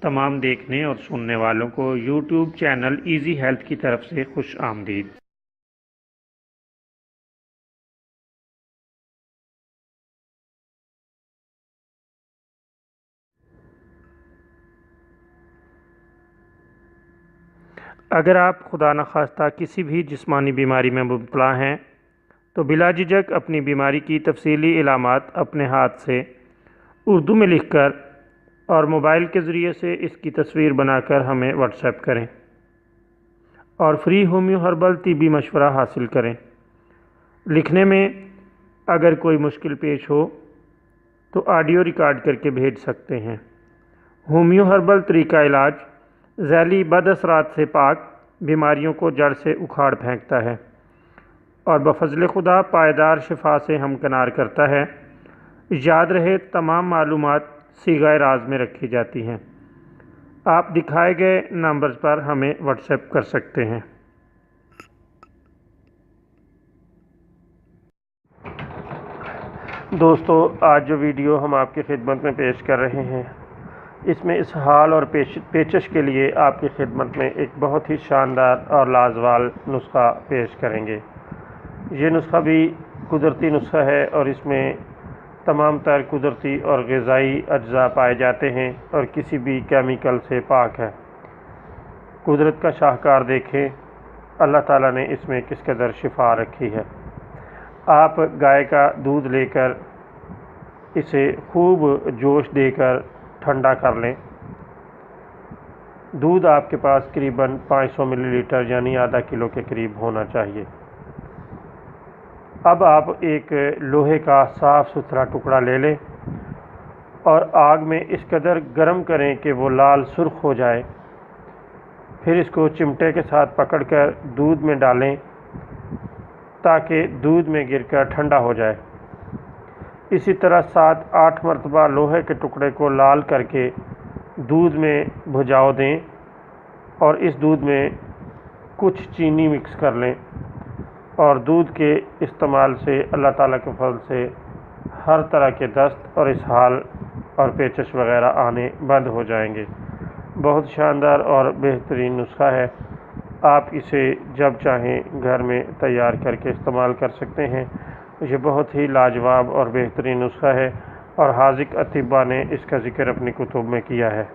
तमाम देखने और सुनने वालों को यूट्यूब चैनल इजी हेल्थ की तरफ से खुश आमदीद। अगर आप खुदा न खास्ता किसी भी जिस्मानी बीमारी में मुब्तला हैं तो बिला झिझक अपनी बीमारी की तफसीली इलामात अपने हाथ से उर्दू में लिखकर और मोबाइल के ज़रिए से इसकी तस्वीर बनाकर हमें व्हाट्सएप करें और फ्री होम्यो हर्बल तिब्बी मशवरा हासिल करें। लिखने में अगर कोई मुश्किल पेश हो तो ऑडियो रिकॉर्ड करके भेज सकते हैं। होम्यो हर्बल तरीका इलाज ज़ैली बदअसरात से पाक बीमारियों को जड़ से उखाड़ फेंकता है और बफज़ल खुदा पायदार शिफा से हमकनार करता है। याद रहे तमाम मालूमात सीगाए राज में रखी जाती हैं। आप दिखाए गए नंबर्स पर हमें व्हाट्सएप कर सकते हैं। दोस्तों, आज जो वीडियो हम आपकी खिदमत में पेश कर रहे हैं इसमें इसहाल और पेचश के लिए आपकी खिदमत में एक बहुत ही शानदार और लाजवाब नुस्खा पेश करेंगे। ये नुस्खा भी कुदरती नुस्खा है और इसमें तमाम तर कुदरती और ग़िज़ाई अज्जा पाए जाते हैं और किसी भी केमिकल से पाक है। कुदरत का शाहकार देखें, अल्लाह ताला ने इसमें किस कदर शिफा रखी है। आप गाय का दूध लेकर इसे खूब जोश देकर ठंडा कर लें। दूध आपके पास करीबन 500 मिलीलीटर यानी आधा किलो के करीब होना चाहिए। अब आप एक लोहे का साफ़ सुथरा टुकड़ा ले लें और आग में इस कदर गर्म करें कि वो लाल सुर्ख हो जाए। फिर इसको चिमटे के साथ पकड़कर दूध में डालें ताकि दूध में गिरकर ठंडा हो जाए। इसी तरह 7-8 मरतबा लोहे के टुकड़े को लाल करके दूध में भुजाओ दें और इस दूध में कुछ चीनी मिक्स कर लें और दूध के इस्तेमाल से अल्लाह ताला के फضل से हर तरह के दस्त और इसहाल और पेचश वग़ैरह आने बंद हो जाएंगे। बहुत शानदार और बेहतरीन नुस्खा है। आप इसे जब चाहें घर में तैयार करके इस्तेमाल कर सकते हैं। ये बहुत ही लाजवाब और बेहतरीन नुस्खा है और हाज़िक अतिब्बा ने इसका ज़िक्र अपनी कुतुब में किया है।